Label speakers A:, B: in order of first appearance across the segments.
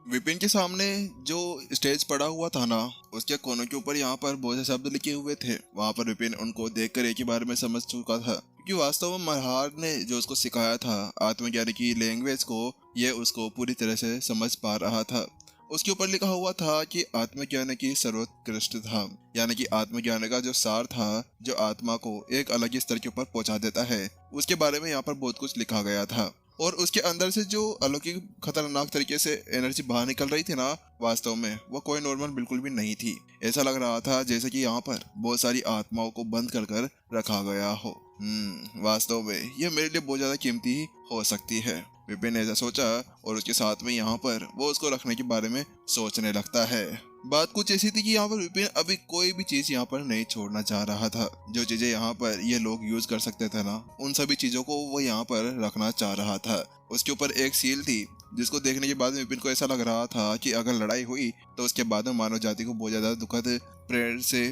A: विपिन के सामने जो स्टेज पड़ा हुआ था ना, उसके कोनों के ऊपर यहाँ पर बहुत से शब्द लिखे हुए थे। वहाँ पर विपिन उनको देखकर एक ही बार में समझ चुका था, क्योंकि वास्तव में मल्हार ने जो उसको सिखाया था आत्मज्ञान की लैंग्वेज को, ये उसको पूरी तरह से समझ पा रहा था। उसके ऊपर लिखा हुआ था कि आत्मज्ञान की सर्वोत्कृष्ट था, यानी कि आत्मज्ञान का जो सार था, जो आत्मा को एक अलग ही स्तर के ऊपर पहुंचा देता है, उसके बारे में यहाँ पर बहुत कुछ लिखा गया था। और उसके अंदर से जो अलौकिक खतरनाक तरीके से एनर्जी बाहर निकल रही थी ना, वास्तव में वो कोई नॉर्मल बिल्कुल भी नहीं थी। ऐसा लग रहा था जैसे कि यहाँ पर बहुत सारी आत्माओं को बंद कर कर रखा गया हो। वास्तव में ये मेरे लिए बहुत ज्यादा कीमती हो सकती है। विपिन ने ऐसा सोचा और उसके साथ में यहाँ पर वो उसको रखने के बारे में सोचने लगता है। बात कुछ ऐसी थी कि यहाँ पर विपिन अभी कोई भी चीज यहाँ पर नहीं छोड़ना चाह रहा था। जो चीजें यहाँ पर ये लोग यूज कर सकते थे ना, उन सभी चीजों को वो यहाँ पर रखना चाह रहा था। उसके ऊपर एक सील थी जिसको देखने के बाद विपिन को ऐसा लग रहा था कि अगर लड़ाई हुई तो उसके बाद में मानव जाति को बहुत ज्यादा दुखद प्रेर से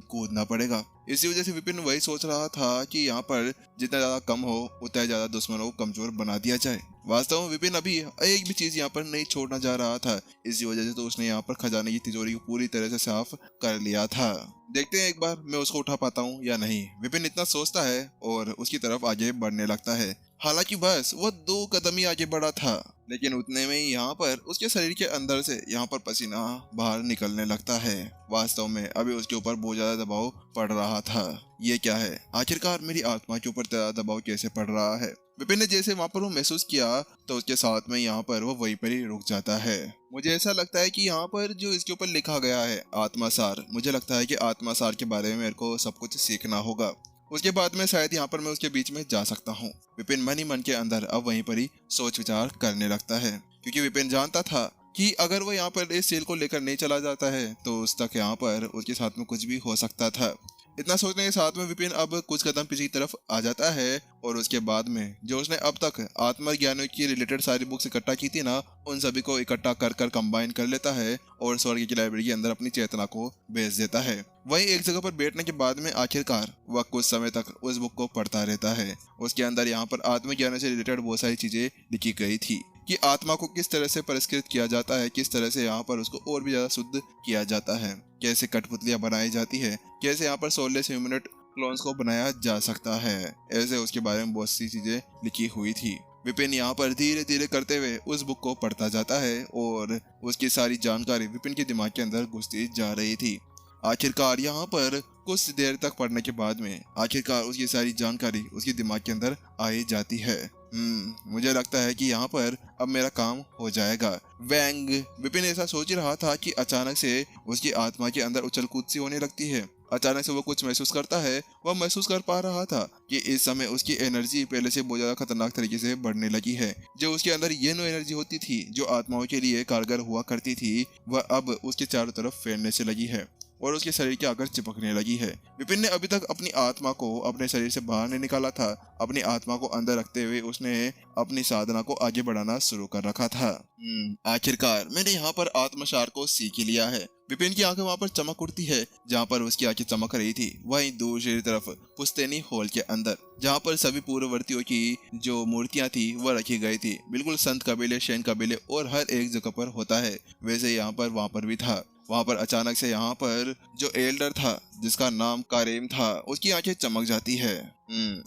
A: कूदना पड़ेगा। इसी वजह से विपिन वही सोच रहा था कि यहाँ पर जितना ज्यादा कम हो उतना ज्यादा दुश्मनों को कमजोर बना दिया जाए। वास्तव में विपिन अभी एक भी चीज यहाँ पर नहीं छोड़ना चाह रहा था। इसी वजह से तो उसने यहाँ पर खजाने की तिजोरी को पूरी तरह से साफ कर लिया था। देखते हैं एक बार मैं उसको उठा पाता हूँ या नहीं। विपिन इतना सोचता है और उसकी तरफ आगे बढ़ने लगता है। हालांकि बस वो 2 कदम ही आगे बढ़ा था, लेकिन उतने में ही यहाँ पर उसके शरीर के अंदर से यहाँ पर पसीना बाहर निकलने लगता है। वास्तव में अभी उसके ऊपर बहुत ज्यादा दबाव पड़ रहा था। ये क्या है? आखिरकार मेरी आत्मा के ऊपर ज्यादा दबाव कैसे पड़ रहा है? विपिन ने जैसे वहां पर वो महसूस किया तो उसके साथ में यहाँ पर वो वहीं पर ही रुक जाता है। मुझे ऐसा लगता है कि यहाँ पर जो इसके ऊपर लिखा गया है आत्मासार, मुझे लगता है कि आत्मासार के बारे में मेरे को सब कुछ सीखना होगा। उसके बाद में शायद यहाँ पर मैं उसके बीच में जा सकता हूँ। विपिन मन ही मन के अंदर अब वहीं पर ही सोच विचार करने लगता है, क्योंकि विपिन जानता था कि अगर वो यहाँ पर इस सेल को लेकर नहीं चला जाता है तो उस तक यहाँ पर उसके साथ में कुछ भी हो सकता था। इतना सोचने के साथ में विपिन अब कुछ कदम पीछे की तरफ आ जाता है और उसके बाद में जो उसने अब तक आत्मज्ञान की रिलेटेड सारी बुक्स इकट्ठा की थी ना, उन सभी को इकट्ठा कर कर कंबाइन कर लेता है और स्वर्ग की लाइब्रेरी के अंदर अपनी चेतना को भेज देता है। वहीं एक जगह पर बैठने के बाद में आखिरकार वह कुछ समय तक उस बुक को पढ़ता रहता है। उसके अंदर यहाँ पर आत्मज्ञान से रिलेटेड बहुत सारी चीजें लिखी गई थी कि आत्मा को किस तरह से परिष्कृत किया जाता है, किस तरह से यहाँ पर उसको और भी ज्यादा शुद्ध किया जाता है, कैसे कठपुतलियां बनाई जाती है, कैसे यहाँ पर सोललेस ह्यूमनॉइड क्लोन्स को बनाया जा सकता है। ऐसे उसके बारे में बहुत सी चीजें लिखी हुई थी। विपिन यहाँ पर धीरे धीरे करते हुए उस बुक को पढ़ता जाता है और उसकी सारी जानकारी विपिन के दिमाग के अंदर घुसती जा रही थी। आखिरकार यहाँ पर कुछ देर तक पढ़ने के बाद में आखिरकार उसकी सारी जानकारी उसके दिमाग के अंदर आ ही जाती है। मुझे लगता है कि यहाँ पर अब मेरा काम हो जाएगा। वैंग। विपिन ऐसा सोच रहा था कि अचानक से उसकी आत्मा के अंदर उछल कूद सी होने लगती है। अचानक से वो कुछ महसूस करता है। वह महसूस कर पा रहा था कि इस समय उसकी एनर्जी पहले से बहुत ज्यादा खतरनाक तरीके से बढ़ने लगी है। जो उसके अंदर ये नो एनर्जी होती थी जो आत्माओं के लिए कारगर हुआ करती थी, वह अब उसके चारों तरफ फैलने से लगी है और उसके शरीर के आकर चिपकने लगी है। विपिन ने अभी तक अपनी आत्मा को अपने शरीर से बाहर नहीं निकाला था। अपनी आत्मा को अंदर रखते हुए उसने अपनी साधना को आगे बढ़ाना शुरू कर रखा था। आखिरकार मैंने यहाँ पर आत्मसार को सीख ही लिया है। विपिन की आंखें वहां पर चमक उठती है। जहाँ पर उसकी आंखें चमक रही थी वहीं दूसरी तरफ पुश्तैनी हॉल के अंदर जहाँ पर सभी पूर्ववर्तियों की जो मूर्तियां थी वह रखी गई थी, बिल्कुल संत कबीले, शैन कबीले और हर एक जगह पर होता है वैसे यहाँ पर वहां पर भी था। वहां पर अचानक से यहाँ पर जो एल्डर था जिसका नाम कारेम था, उसकी आंखें चमक जाती है।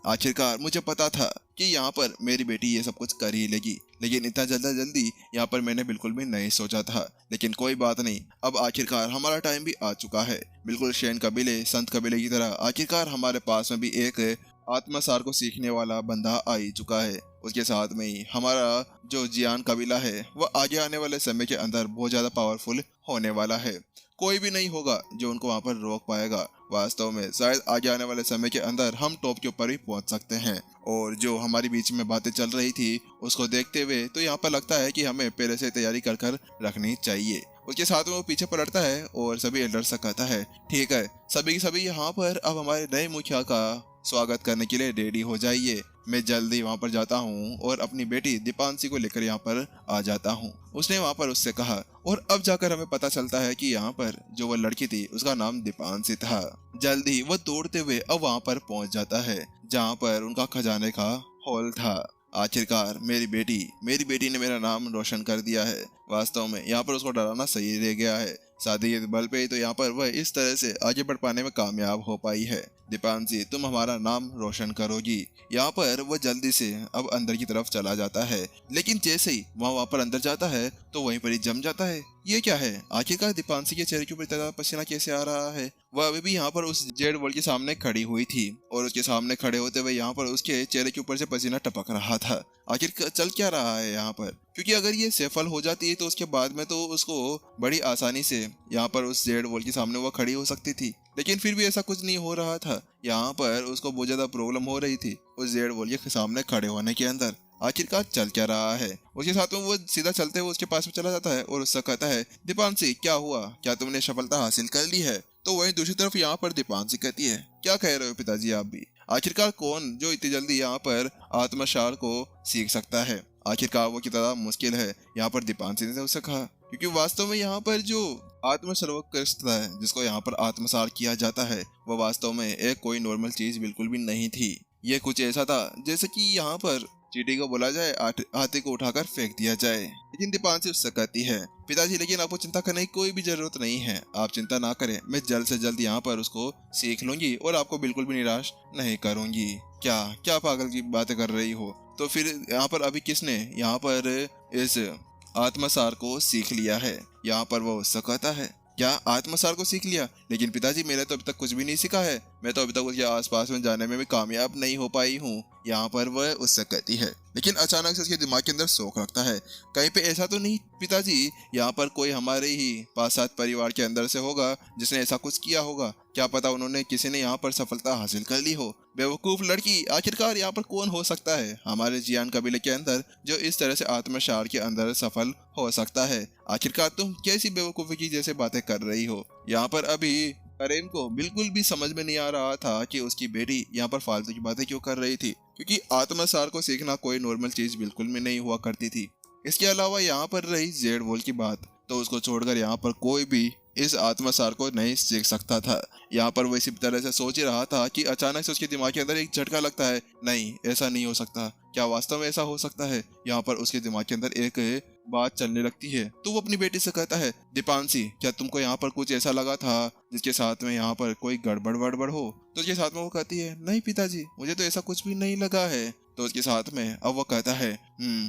A: आखिरकार मुझे पता था कि यहाँ पर मेरी बेटी ये सब कुछ कर ही लेगी, लेकिन इतना जल्दी यहाँ पर मैंने बिल्कुल भी नहीं सोचा था। लेकिन कोई बात नहीं, अब आखिरकार हमारा टाइम भी आ चुका है। बिल्कुल शैन कबीले, संत कबीले की तरह आखिरकार हमारे पास में भी एक आत्मसार को सीखने वाला बंदा आ ही चुका है। उसके साथ में ही हमारा जो जियान कबीला है वह आगे आने वाले समय के अंदर बहुत ज्यादा पावरफुल होने वाला है। कोई भी नहीं होगा जो उनको वहां पर रोक पाएगा। वास्तव में शायद आगे आने वाले समय के अंदर हम टॉप के ऊपर भी पहुंच सकते हैं। और जो हमारी बीच में बातें चल रही थी उसको देखते हुए तो यहाँ पर लगता है कि हमें पहले से तैयारी कर कर रखनी चाहिए। उसके साथ में वो पीछे पलटता है और सभी एल्डर से कहता है, ठीक है सभी सभी यहाँ पर अब हमारे नए मुखिया का स्वागत करने के लिए रेडी हो जाइए। मैं जल्दी वहां पर जाता हूँ और अपनी बेटी दीपांशी को लेकर यहाँ पर आ जाता हूँ, उसने वहां पर उससे कहा। और अब जाकर हमें पता चलता है कि यहाँ पर जो वो लड़की थी उसका नाम दीपांशी था। जल्दी वो दौड़ते हुए अब वहां पर पहुंच जाता है जहाँ पर उनका खजाने का हॉल था। आखिरकार मेरी बेटी ने मेरा नाम रोशन कर दिया है। वास्तव में यहाँ पर उसको डराना सही रह गया है। शादी के बल पे ही तो यहाँ पर वह इस तरह से आगे बढ़ पाने में कामयाब हो पाई है। दीपांशी, तुम हमारा नाम रोशन करोगी। यहाँ पर वह जल्दी से अब अंदर की तरफ चला जाता है, लेकिन जैसे ही वहाँ पर अंदर जाता है तो वहीं पर ही जम जाता है। ये क्या है? आखिरकार दीपांशी के चेहरे के ऊपर इतना पसीना कैसे आ रहा है? वह अभी भी यहाँ पर उस जेड वॉल के सामने खड़ी हुई थी और उसके सामने खड़े होते हुए यहाँ पर उसके चेहरे के ऊपर से पसीना टपक रहा था। आखिर चल क्या रहा है यहाँ पर? क्योंकि अगर ये सफल हो जाती है तो उसके बाद में तो उसको बड़ी आसानी से यहाँ पर उस जेड वॉल के सामने वह खड़ी हो सकती थी, लेकिन फिर भी ऐसा कुछ नहीं हो रहा था। यहाँ पर उसको बहुत ज्यादा प्रॉब्लम हो रही थी उस जेड वॉल के सामने खड़े होने के अंदर। आखिरकार चल क्या रहा है? उसके साथ में वो सीधा चलते हुए उसके पास में चला जाता है और उससे कहता है, दीपांशी क्या हुआ? क्या तुमने सफलता हासिल कर ली है? तो वहीं दूसरी तरफ यहाँ पर दीपांशी कहती है, क्या कह रहे हो पिताजी आप भी? आखिरकार कौन जो इतनी जल्दी यहाँ पर आत्मसार को सीख सकता है? आखिरकार वो कितना मुश्किल है, यहाँ पर दीपांशी ने उससे कहा, क्योंकि वास्तव में यहाँ पर जो आत्म सर्वोत्कृष्टता है जिसको यहाँ पर आत्मसार किया जाता है वह वास्तव में एक कोई नॉर्मल चीज बिल्कुल भी नहीं थी। ये कुछ ऐसा था जैसे कि यहाँ पर चींटी को बोला जाए, हाथी को उठाकर फेंक दिया जाए। लेकिन दीपांशी उससे कहती है, पिताजी लेकिन आपको चिंता करने की कोई भी जरूरत नहीं है, आप चिंता ना करें, मैं जल्द से जल्द यहाँ पर उसको सीख लूंगी और आपको बिल्कुल भी निराश नहीं करूंगी। क्या क्या पागल की बातें कर रही हो? तो फिर यहाँ पर अभी किसने यहाँ पर इस आत्मसार को सीख लिया है? यहाँ पर वो उससे कहता है, क्या आत्मसार को सीख लिया? लेकिन पिताजी मैंने तो अभी तक कुछ भी नहीं सीखा है, मैं तो अभी तक उसके आसपास में जाने में भी कामयाब नहीं हो पाई हूँ। यहाँ पर वह उससे कहती है, लेकिन अचानक से उसके दिमाग के अंदर शौक लगता है, कहीं पे ऐसा तो नहीं पिताजी यहाँ पर कोई हमारे ही 5-7 परिवार के अंदर से होगा जिसने ऐसा कुछ किया होगा? क्या पता उन्होंने किसी ने यहाँ पर सफलता हासिल कर ली हो। बेवकूफ लड़की, आखिरकार यहाँ पर कौन हो सकता है हमारे जियान कबीले के अंदर जो इस तरह से आत्मसार के अंदर सफल हो सकता है? आखिरकार तुम कैसी बेवकूफी की जैसे बातें कर रही हो? यहाँ पर अभी करीम को बिल्कुल भी समझ में नहीं आ रहा था कि उसकी बेटी यहाँ पर फालतू की बातें क्यों कर रही थी, क्योंकि आत्मसार को सीखना कोई नॉर्मल चीज बिल्कुल भी नहीं हुआ करती थी। इसके अलावा यहाँ पर रही जेड वॉल की बात, तो उसको छोड़कर यहाँ पर कोई भी इस आत्मसार को नहीं सीख सकता था। यहाँ पर वो इसी तरह से सोच ही रहा था कि अचानक से उसके दिमाग के अंदर एक झटका लगता है, नहीं ऐसा नहीं हो सकता, क्या वास्तव में ऐसा हो सकता है? यहाँ पर उसके दिमाग के अंदर एक बात चलने लगती है, तो वो अपनी बेटी से कहता है, दीपांशी क्या तुमको यहाँ पर कुछ ऐसा लगा था जिसके साथ में यहाँ पर कोई गड़बड़ वड़बड़ हो? तो उसके साथ में वो कहती है, नहीं पिताजी मुझे तो ऐसा कुछ भी नहीं लगा है। तो उसके साथ में अब वो कहता है,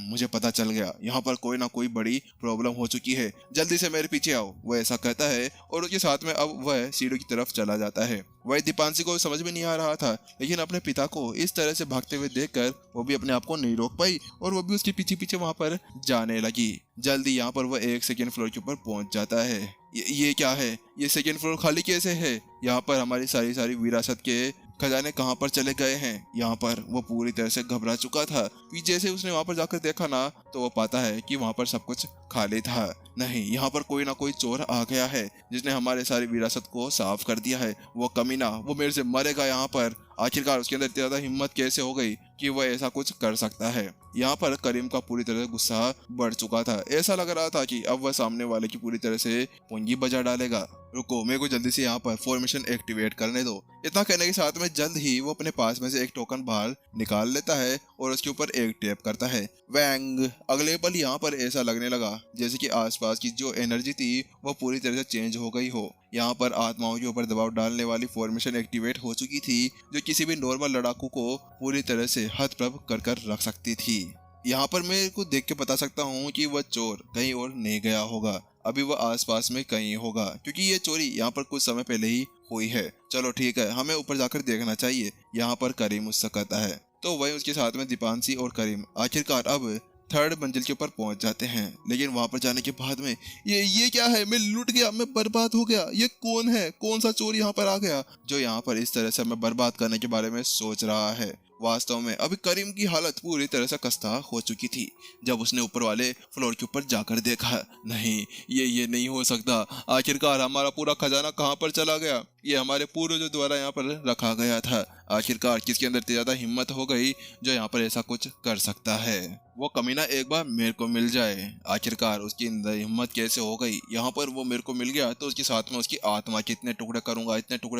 A: मुझे पता चल गया, यहाँ पर कोई ना कोई बड़ी प्रॉब्लम हो चुकी है, जल्दी से मेरे पीछे आओ। वह ऐसा कहता है और उसके साथ में अब वह सीढ़ी की तरफ चला जाता है। वह दीपांशी को समझ में नहीं आ रहा था, लेकिन अपने पिता को इस तरह से भागते हुए देखकर वो भी अपने आप को नहीं रोक पाई और वो भी उसके पीछे पीछे वहां पर जाने लगी। जल्दी यहाँ पर वह एक सेकेंड फ्लोर के ऊपर पहुंच जाता है। ये क्या है? ये सेकेंड फ्लोर खाली कैसे है? यहाँ पर हमारी सारी विरासत के खजाने कहाँ पर चले गए हैं? यहाँ पर वो पूरी तरह से घबरा चुका था कि जैसे उसने वहां पर जाकर देखा ना, तो वो पाता है कि वहां पर सब कुछ खाली था। नहीं, यहाँ पर कोई ना कोई चोर आ गया है जिसने हमारे सारी विरासत को साफ कर दिया है। वो कमीना, वो मेरे से मरेगा यहाँ पर। आखिरकार उसके अंदर इतनी ज्यादा हिम्मत कैसे हो गई कि वह ऐसा कुछ कर सकता है? यहाँ पर करीम का पूरी तरह से गुस्सा बढ़ चुका था। ऐसा लग रहा था कि अब वह सामने वाले की पूरी तरह से पूंजी बजा डालेगा। रुको, मेरे को जल्दी से यहाँ पर फॉर्मेशन एक्टिवेट करने दो। इतना कहने के साथ में जल्द ही वो अपने पास में से एक टोकन बाहर निकाल लेता है और उसके ऊपर एक टैप करता है। वैंग! अगले पल यहाँ पर ऐसा लगने लगा जैसे कि आसपास की जो एनर्जी थी वो पूरी तरह से चेंज हो गई हो। यहाँ पर आत्माओं के ऊपर दबाव डालने वाली फॉर्मेशन एक्टिवेट हो चुकी थी, जो किसी भी नॉर्मल लड़ाकू को पूरी तरह से हतप्रभ कर रख सकती थी। यहाँ पर मैं को देख के बता सकता हूँ कि वह चोर कहीं और नहीं गया होगा, अभी वह आसपास में कहीं होगा, क्योंकि ये चोरी यहाँ पर कुछ समय पहले ही हुई है। चलो ठीक है, हमें ऊपर जाकर देखना चाहिए, यहाँ पर करीम उससे कहता है। तो वही उसके साथ में दीपांशी और करीम आखिरकार अब 3rd मंजिल के ऊपर पहुंच जाते हैं। लेकिन वहां पर जाने के बाद में ये क्या है? मैं लुट गया, मैं बर्बाद हो गया। ये कौन है? कौन सा चोर यहाँ पर आ गया जो यहाँ पर इस तरह से हमें बर्बाद करने के बारे में सोच रहा है? वास्तव में अभी करीम की हालत पूरी तरह से खस्ता हो चुकी थी जब उसने ऊपर वाले फ्लोर के ऊपर जाकर देखा। नहीं, ये नहीं हो सकता। आखिरकार हमारा पूरा खजाना कहाँ पर चला गया? ये हमारे पूर्वजों द्वारा यहाँ पर रखा गया था। आखिरकार किसके अंदर इतनी ज्यादा हिम्मत हो गई जो यहाँ पर ऐसा कुछ कर सकता है? वो कमीना एक बार मेरे को मिल जाए। आखिरकार उसकी अंदर हिम्मत कैसे हो गई? यहाँ पर वो मेरे को मिल गया तो उसके साथ में उसकी आत्मा के इतने टुकड़े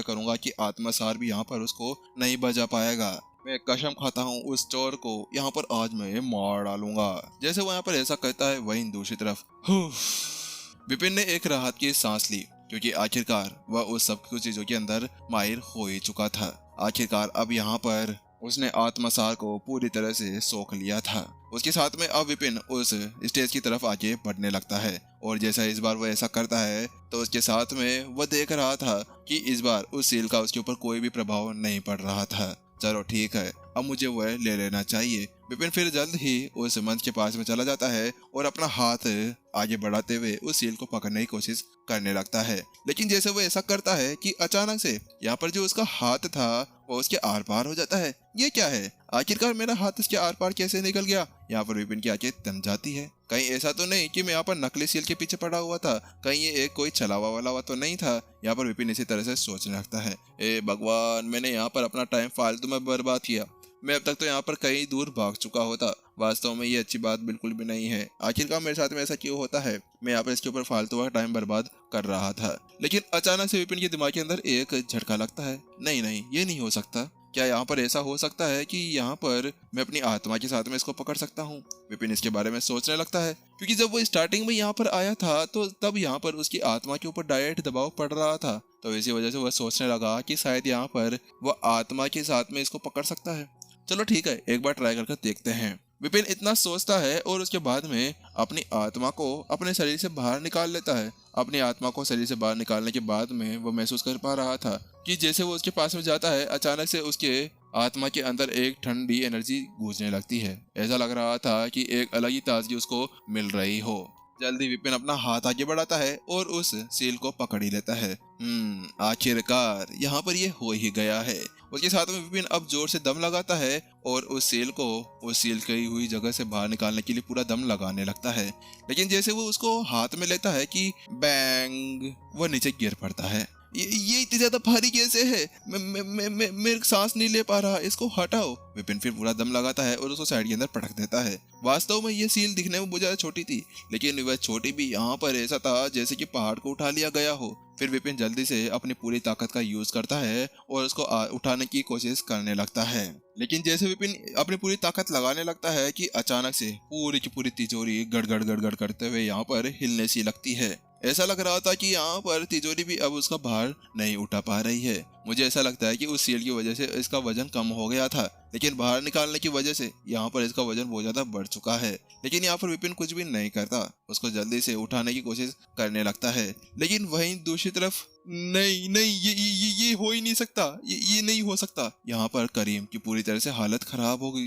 A: करूंगा कि आत्मा सार भी यहाँ पर उसको नहीं बचा पाएगा। मैं कसम खाता हूँ उस चोर को यहाँ पर आज मैं मार डालूंगा। जैसे वो यहाँ पर ऐसा कहता है वहीं दूसरी तरफ विपिन ने एक राहत की सांस ली, क्योंकि आखिरकार वह उस सब कुछ चीजों के अंदर माहिर हो ही चुका था। आखिरकार अब यहाँ पर उसने आत्मसार को पूरी तरह से सोख लिया था। उसके साथ में अब विपिन उस स्टेज की तरफ आगे बढ़ने लगता है, और जैसा इस बार वह ऐसा करता है तो उसके साथ में वह देख रहा था कि इस बार उस सील का उसके ऊपर कोई भी प्रभाव नहीं पड़ रहा था। चलो ठीक है, अब मुझे वह ले लेना चाहिए। विपिन फिर जल्द ही उस मंच के पास में चला जाता है और अपना हाथ आगे बढ़ाते हुए उस सील को पकड़ने की कोशिश करने लगता है। लेकिन जैसे वो ऐसा करता है कि अचानक से यहाँ पर जो उसका हाथ था वो उसके आर पार हो जाता है। ये क्या है? आखिरकार मेरा हाथ इसके आर पार कैसे निकल गया? यहाँ पर विपिन की आंखें थम जाती है। कहीं ऐसा तो नहीं कि मैं यहाँ पर नकली सील के पीछे पड़ा हुआ था? कहीं ये एक कोई छलावा वाला हुआ तो नहीं था? यहाँ पर विपिन इसी तरह से सोचने लगता है, ए भगवान, मैंने यहाँ पर अपना टाइम फालतू में बर्बाद किया। मैं अब तक तो यहाँ पर कहीं दूर भाग चुका होता। वास्तव में ये अच्छी बात बिल्कुल भी नहीं है। आखिरकार मेरे साथ में ऐसा क्यों होता है? मैं यहाँ पर इसके ऊपर फालतू का टाइम बर्बाद कर रहा था। लेकिन अचानक से विपिन के दिमाग के अंदर एक झटका लगता है। नहीं नहीं, ये नहीं हो सकता। क्या यहाँ पर ऐसा हो सकता है कि यहाँ पर मैं अपनी आत्मा के साथ में इसको पकड़ सकता हूँ? विपिन इसके बारे में सोचने लगता है, क्योंकि जब वो स्टार्टिंग में यहाँ पर आया था तो तब यहाँ पर उसकी आत्मा के ऊपर डायरेक्ट दबाव पड़ रहा था। तो इसी वजह से वह सोचने लगा कि शायद यहाँ पर वह आत्मा के साथ में इसको पकड़ सकता है। चलो ठीक है, एक बार ट्राई करके देखते हैं। विपिन इतना सोचता है और उसके बाद में अपनी आत्मा को अपने शरीर से बाहर निकाल लेता है। अपनी आत्मा को शरीर से बाहर निकालने के बाद में वो महसूस कर पा रहा था कि जैसे वो उसके पास में जाता है, अचानक से उसके आत्मा के अंदर एक ठंडी एनर्जी गूंजने लगती है। ऐसा लग रहा था कि एक अलग ही ताजगी उसको मिल रही हो। जल्दी विपिन अपना हाथ आगे बढ़ाता है और उस सील को पकड़ ही लेता है। आखिरकार यहाँ पर ये हो ही गया है। उसके साथ में विपिन अब जोर से दम लगाता है और उस सील की हुई जगह से बाहर निकालने के लिए पूरा दम लगाने लगता है। लेकिन जैसे वो उसको हाथ में लेता है कि बैंग, वो नीचे गिर पड़ता है। ये इतनी ज्यादा भारी कैसे है? मैं सांस नहीं ले पा रहा, इसको हटाओ। विपिन फिर पूरा दम लगाता है और उसको साइड के अंदर पटक देता है। वास्तव में ये सील दिखने में बहुत ज्यादा छोटी थी, लेकिन वह छोटी भी यहाँ पर ऐसा था जैसे कि पहाड़ को उठा लिया गया हो। फिर विपिन जल्दी से अपनी पूरी ताकत का यूज करता है और उसको उठाने की कोशिश करने लगता है। लेकिन जैसे विपिन अपनी पूरी ताकत लगाने लगता है कि अचानक से पूरी की पूरी तिजोरी गड़गड़ गड़गड़ करते हुए यहाँ पर हिलने सी लगती है। ऐसा लग रहा था कि यहाँ पर तिजोरी भी अब उसका भार नहीं उठा पा रही है। मुझे ऐसा लगता है कि उस सील की वजह से इसका वजन कम हो गया था, लेकिन बाहर निकालने की वजह से यहाँ पर इसका वजन बहुत ज्यादा बढ़ चुका है। लेकिन यहाँ पर विपिन कुछ भी नहीं करता, उसको जल्दी से उठाने की कोशिश करने लगता है। लेकिन वहीं दूसरी तरफ नहीं नहीं, ये हो ही नहीं सकता, ये नहीं हो सकता। यहाँ पर करीम की पूरी तरह से हालत खराब हो गई।